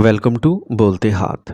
Welcome to बोलते हाथ।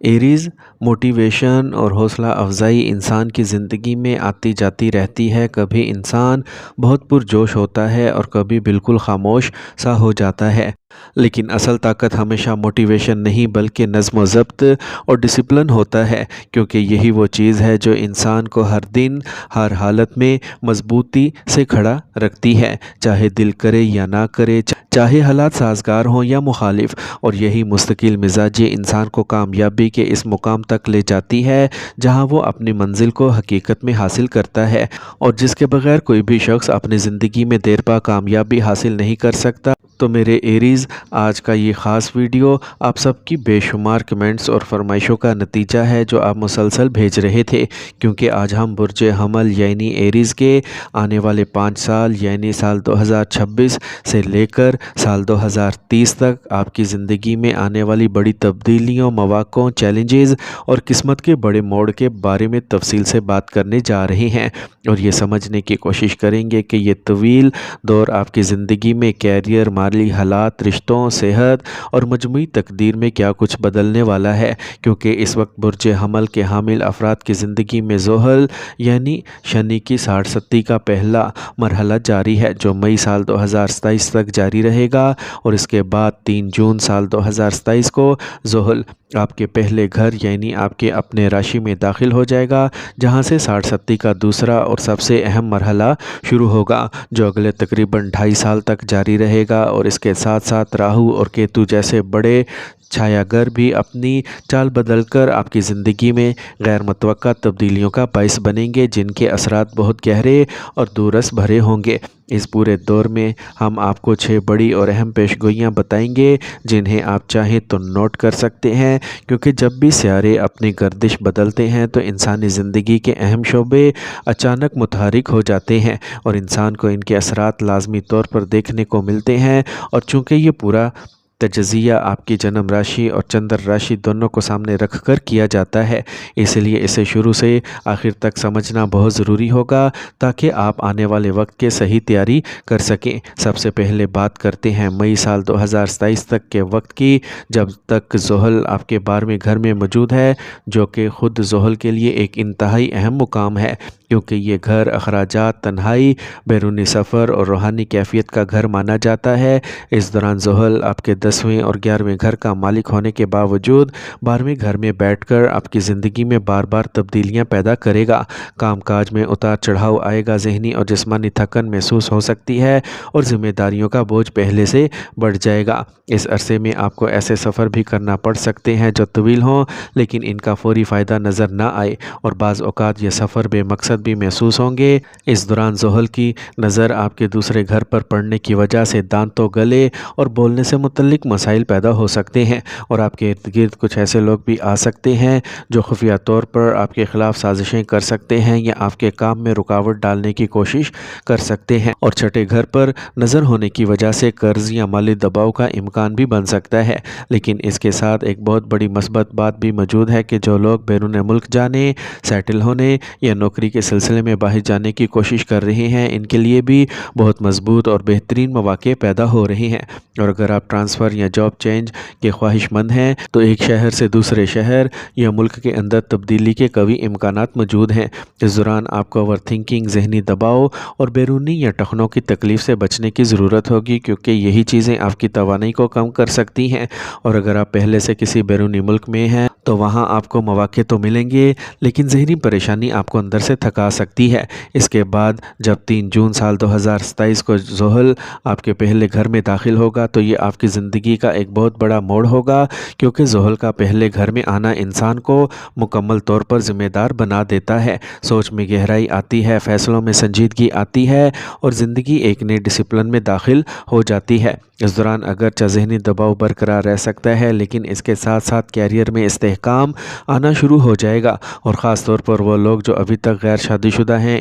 Aries motivation और हौसला अफजाई इंसान की ज़िंदगी में आती जाती रहती है। कभी इंसान बहुत पुरजोश होता है और कभी बिल्कुल खामोश सा हो जाता है, लेकिन असल ताकत हमेशा मोटिवेशन नहीं बल्कि नज़्म व ज़ब्त और डिसिप्लिन होता है, क्योंकि यही वो चीज़ है जो इंसान को हर दिन हर हालत में मजबूती से खड़ा रखती है, चाहे दिल करे या ना करे, चाहे हालात साजगार हों या मुखालिफ। और यही मुस्तकिल मिजाजी इंसान को कामयाबी के इस मुकाम तक ले जाती है जहां वो अपनी मंजिल को हकीकत में हासिल करता है, और जिसके बगैर कोई भी शख्स अपनी ज़िंदगी में देर पा कामयाबी हासिल नहीं कर सकता। तो मेरे एरीज़, आज का ये ख़ास वीडियो आप सबकी बेशुमार कमेंट्स और फरमाइशों का नतीजा है जो आप मुसलसल भेज रहे थे, क्योंकि आज हम बुर्ज हमल यानी एरीज़ के आने वाले 5 साल यानी साल 2026 से लेकर साल 2030 तक आपकी ज़िंदगी में आने वाली बड़ी तब्दीलियों, मौक़ों, चैलेंजेस और किस्मत के बड़े मोड़ के बारे में तफसील से बात करने जा रहे हैं, और ये समझने की कोशिश करेंगे कि ये तवील दौर आपकी ज़िंदगी में कैरियर, माली हालात, रिश्तों, सेहत और मजमूई तकदीर में क्या कुछ बदलने वाला है। क्योंकि इस वक्त बुर्ज हमल के हामिल अफराद की ज़िंदगी में ज़ोहल यानी शनि की 60 का पहला मरहला जारी है, जो मई साल 2027 तक जारी रहेगा, और इसके बाद 3 जून साल 2027 को ज़ोहल आपके पहले घर यानी आपके अपने राशि में दाखिल हो जाएगा, जहां से 60 का दूसरा और सबसे अहम मरहला शुरू होगा, जो अगले तकरीबन 2.5 साल तक जारी रहेगा। और इसके साथ साथ राहु और केतु जैसे बड़े छायागर भी अपनी चाल बदलकर आपकी ज़िंदगी में गैर मुतवक्का तब्दीलियों का बाइस बनेंगे, जिनके असरात बहुत गहरे और दूरस भरे होंगे। इस पूरे दौर में हम आपको 6 बड़ी और अहम पेशगोइयाँ बताएंगे, जिन्हें आप चाहें तो नोट कर सकते हैं, क्योंकि जब भी सियारे अपनी गर्दिश बदलते हैं तो इंसानी ज़िंदगी के अहम शोबे अचानक मुतहरिक हो जाते हैं और इंसान को इनके असरात लाजमी तौर पर देखने को मिलते हैं। और चूँकि ये पूरा तजज़िया आपकी जन्म राशि और चंद्र राशि दोनों को सामने रख कर किया जाता है, इसलिए इसे शुरू से आखिर तक समझना बहुत ज़रूरी होगा, ताकि आप आने वाले वक्त के सही तैयारी कर सकें। सबसे पहले बात करते हैं मई साल 2027 तक के वक्त की, जब तक ज़ोहल आपके 12वें घर में मौजूद है, जो कि ख़ुद ज़ोहल के लिए एक इंतहाई अहम मुकाम है, क्योंकि ये घर अखराजात, तन्हाई, बैरूनी सफ़र और रूहानी कैफियत का घर माना जाता है। इस दौरान ज़ोहल आपके 10वें और 11वें घर का मालिक होने के बावजूद 12वें घर में बैठकर आपकी ज़िंदगी में बार बार तब्दीलियां पैदा करेगा। कामकाज में उतार चढ़ाव आएगा, जहनी और जिस्मानी थकन महसूस हो सकती है और ज़िम्मेदारियों का बोझ पहले से बढ़ जाएगा। इस अरसे में आपको ऐसे सफ़र भी करना पड़ सकते हैं जो तवील हों, लेकिन इनका फौरी फ़ायदा नज़र ना आए, और बाज़ औक़ात ये सफ़र बेमकसद भी महसूस होंगे। इस दौरान ज़ोहल की नज़र आपके दूसरे घर पर पड़ने की वजह से दांतों, गले और बोलने से मुतल्लिक मसाइल पैदा हो सकते हैं, और आपके इर्द गिर्द कुछ ऐसे लोग भी आ सकते हैं जो खुफिया तौर पर आपके ख़िलाफ़ साजिशें कर सकते हैं या आपके काम में रुकावट डालने की कोशिश कर सकते हैं। और छठे घर पर नज़र होने की वजह से कर्ज़ या माली दबाव का इम्कान भी बन सकता है। लेकिन इसके साथ एक बहुत बड़ी मस्बत बात भी मौजूद है कि जो लोग बैरून मुल्क जाने, सेटल होने या नौकरी के सिलसिले में बाहर जाने की कोशिश कर रहे हैं, इनके लिए भी बहुत मजबूत और बेहतरीन मौक़े पैदा हो रहे हैं। और अगर आप ट्रांसफ़र या जॉब चेंज के ख्वाहिशमंद हैं, तो एक शहर से दूसरे शहर या मुल्क के अंदर तब्दीली के कवी इम्कानात मौजूद हैं। इस दौरान आपको ओवर थिंकिंग, जहनी दबाव और बैरूनी या टखनों की तकलीफ़ से बचने की ज़रूरत होगी, क्योंकि यही चीज़ें आपकी तवानाई को कम कर सकती हैं। और अगर आप पहले से किसी बैरूनी मुल्क में हैं, तो वहाँ आपको मौक़े तो मिलेंगे, लेकिन जहनी परेशानी आपको अंदर से थका सकती है। इसके बाद जब 3 जून साल 2027 को ज़ोहल आपके पहले घर में दाखिल होगा, तो ये आपकी ज़िंदगी का एक बहुत बड़ा मोड़ होगा, क्योंकि ज़ोहल का पहले घर में आना इंसान को मुकम्मल तौर पर ज़िम्मेदार बना देता है। सोच में गहराई आती है, फ़ैसलों में संजीदगी आती है और ज़िंदगी एक नए डिसिप्लिन में दाखिल हो जाती है। इस दौरान अगरचे ज़हनी दबाव बरकरार रह सकता है, लेकिन इसके साथ साथ कैरियर में इस्तेहकाम आना शुरू हो जाएगा, और ख़ास तौर पर वो लोग जो अभी तक गैर शादीशुदा हैं,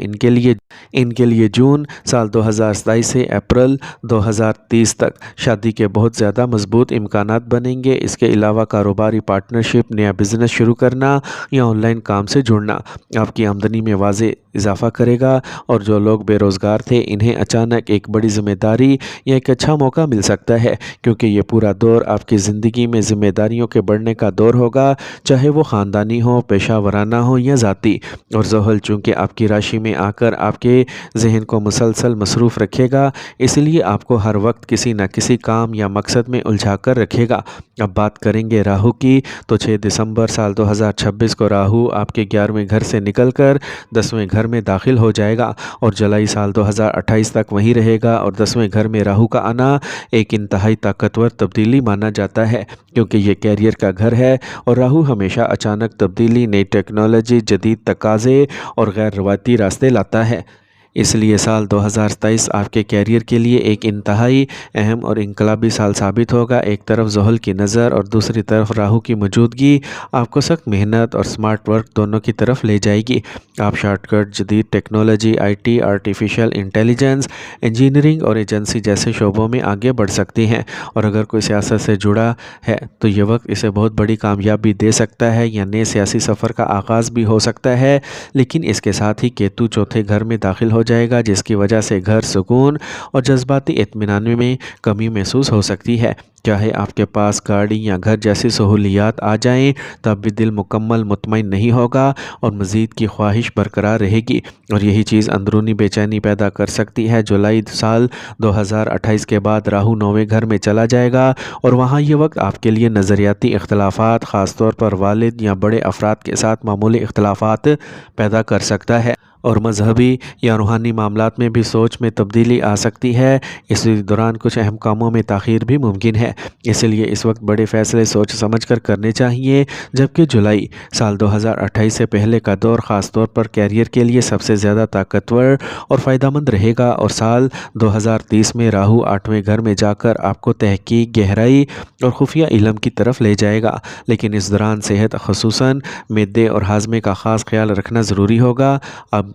इनके लिए जून साल 2027 से अप्रैल 2030 तक शादी के बहुत ज़्यादा زیادہ مضبوط امکانات بنیں گے۔ اس کے علاوہ کاروباری پارٹنرشپ، نیا بزنس شروع کرنا یا آن لائن کام سے جڑنا آپ کی آمدنی میں واضح اضافہ کرے گا، اور جو لوگ بے روزگار تھے انہیں اچانک ایک بڑی ذمہ داری یا ایک اچھا موقع مل سکتا ہے، کیونکہ یہ پورا دور آپ کی زندگی میں ذمہ داریوں کے بڑھنے کا دور ہوگا، چاہے وہ خاندانی ہو، پیشہ ورانہ ہو یا ذاتی۔ اور زحل چونکہ آپ کی راشی میں آ کر آپ کے ذہن کو مسلسل مصروف رکھے گا، اس لیے آپ کو ہر وقت کسی نہ کسی کام یا مقصد میں الجھا کر رکھے گا۔ اب بات کریں گے راہو کی، تو 6 دسمبر سال 2026 کو راہو آپ کے 11ویں گھر سے نکل کر 10ویں گھر میں داخل ہو جائے گا، اور جولائی سال 2028 تک وہیں رہے گا۔ اور 10ویں گھر میں راہو کا آنا ایک انتہائی طاقتور تبدیلی مانا جاتا ہے، کیونکہ یہ کیریئر کا گھر ہے، اور راہو ہمیشہ اچانک تبدیلی، نئی ٹیکنالوجی، جدید تقاضے اور غیر روایتی راستے لاتا ہے۔ اس لیے سال 2027 آپ کے کیریئر کے لیے ایک انتہائی اہم اور انقلابی سال ثابت ہوگا۔ ایک طرف زحل کی نظر اور دوسری طرف راہو کی موجودگی آپ کو سخت محنت اور سمارٹ ورک دونوں کی طرف لے جائے گی۔ آپ شارٹ کٹ، جدید technology, IT، artificial intelligence, engineering اور ایجنسی جیسے شعبوں میں آگے بڑھ سکتی ہیں، اور اگر کوئی سیاست سے جڑا ہے تو یہ وقت اسے بہت بڑی کامیابی دے سکتا ہے، یا نئے سیاسی سفر کا آغاز بھی ہو سکتا ہے۔ لیکن اس کے ساتھ ہی کیتو چوتھے گھر میں داخل ہو جائے گا، جس کی وجہ سے گھر سکون اور جذباتی اطمینان میں کمی محسوس ہو سکتی ہے۔ چاہے آپ کے پاس گاڑی یا گھر جیسی سہولیات آ جائیں، تب بھی دل مکمل مطمئن نہیں ہوگا اور مزید کی خواہش برقرار رہے گی، اور یہی چیز اندرونی بے چینی پیدا کر سکتی ہے۔ جولائی سال 2028 کے بعد راہو 9ویں گھر میں چلا جائے گا، اور وہاں یہ وقت آپ کے لیے نظریاتی اختلافات، خاص طور پر والد یا بڑے افراد کے ساتھ معمولی اختلافات پیدا کر سکتا ہے، اور مذہبی یا روحانی معاملات میں بھی سوچ میں تبدیلی آ سکتی ہے۔ اس دوران کچھ اہم کاموں میں تاخیر بھی ممکن ہے، اس لیے اس وقت بڑے فیصلے سوچ سمجھ کر کرنے چاہیے۔ جبکہ جولائی سال 2028 سے پہلے کا دور خاص طور پر کیریئر کے لیے سب سے زیادہ طاقتور اور فائدہ مند رہے گا، اور سال 2030 میں راہو 8ویں گھر میں جا کر آپ کو تحقیق، گہرائی اور خفیہ علم کی طرف لے جائے گا۔ لیکن اس دوران صحت، خصوصاً معدے اور ہاضمے کا خاص خیال رکھنا ضروری ہوگا۔ اب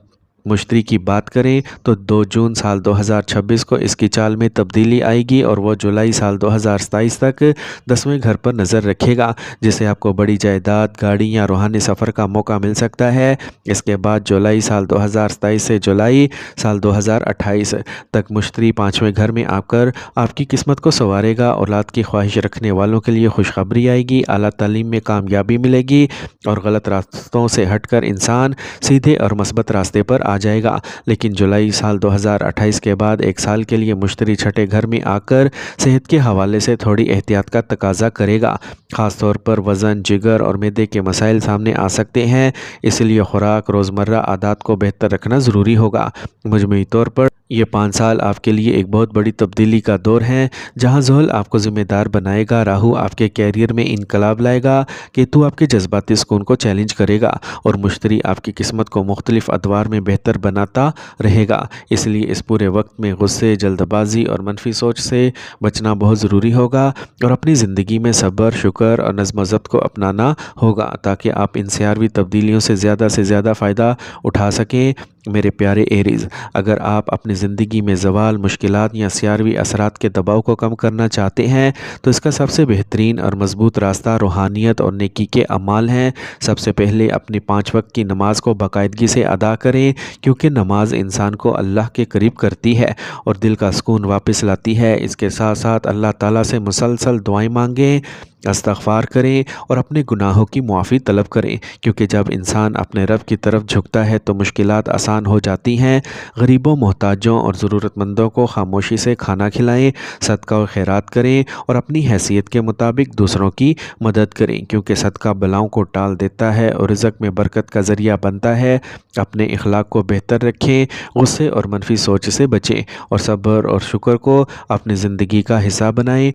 مشتری کی بات کریں تو 2 جون سال 2026 کو اس کی چال میں تبدیلی آئے گی، اور وہ جولائی سال 2027 تک 10ویں گھر پر نظر رکھے گا، جس سے آپ کو بڑی جائیداد، گاڑی یا روحانی سفر کا موقع مل سکتا ہے۔ اس کے بعد جولائی سال 2027 سے جولائی سال 2028 تک مشتری 5ویں گھر میں آ کر آپ کی قسمت کو سنوارے گا۔ اولاد کی خواہش رکھنے والوں کے لیے خوشخبری آئے گی، اعلیٰ تعلیم میں کامیابی ملے گی، اور غلط راستوں سے ہٹ کر انسان سیدھے اور مثبت راستے پر آ جائے گا۔ لیکن جولائی سال 2028 کے بعد ایک سال کے لیے مشتری 6 گھر میں آ کر صحت کے حوالے سے تھوڑی احتیاط کا تقاضا کرے گا، خاص طور پر وزن، جگر اور معدے کے مسائل سامنے آ سکتے ہیں، اس لیے خوراک، روزمرہ عادات کو بہتر رکھنا ضروری ہوگا۔ مجموعی طور پر یہ 5 سال آپ کے لیے ایک بہت بڑی تبدیلی کا دور ہے، جہاں زحل آپ کو ذمہ دار بنائے گا، راہو آپ کے کیریئر میں انقلاب لائے گا، کیتو آپ کے جذباتی سکون کو چیلنج کرے گا، اور مشتری آپ کی قسمت کو مختلف ادوار میں بہتر بناتا رہے گا۔ اس لیے اس پورے وقت میں غصے، جلد بازی اور منفی سوچ سے بچنا بہت ضروری ہوگا، اور اپنی زندگی میں صبر، شکر اور نظم و ضبط کو اپنانا ہوگا، تاکہ آپ ان سیاروی تبدیلیوں سے زیادہ فائدہ اٹھا سکیں۔ میرے پیارے ایریز، اگر آپ اپنی زندگی میں زوال، مشکلات یا سیاروی اثرات کے دباؤ کو کم کرنا چاہتے ہیں، تو اس کا سب سے بہترین اور مضبوط راستہ روحانیت اور نیکی کے اعمال ہیں۔ سب سے پہلے اپنی 5 وقت کی نماز کو باقاعدگی سے ادا کریں، کیونکہ نماز انسان کو اللہ کے قریب کرتی ہے اور دل کا سکون واپس لاتی ہے۔ اس کے ساتھ ساتھ اللہ تعالیٰ سے مسلسل دعائیں مانگیں، استغفار کریں اور اپنے گناہوں کی معافی طلب کریں، کیونکہ جب انسان اپنے رب کی طرف جھکتا ہے تو مشکلات آسان ہو جاتی ہیں۔ غریبوں، محتاجوں اور ضرورت مندوں کو خاموشی سے کھانا کھلائیں، صدقہ و خیرات کریں اور اپنی حیثیت کے مطابق دوسروں کی مدد کریں، کیونکہ صدقہ بلاؤں کو ٹال دیتا ہے اور رزق میں برکت کا ذریعہ بنتا ہے۔ اپنے اخلاق کو بہتر رکھیں، غصے اور منفی سوچ سے بچیں، اور صبر اور شکر کو اپنی زندگی کا حصہ بنائیں۔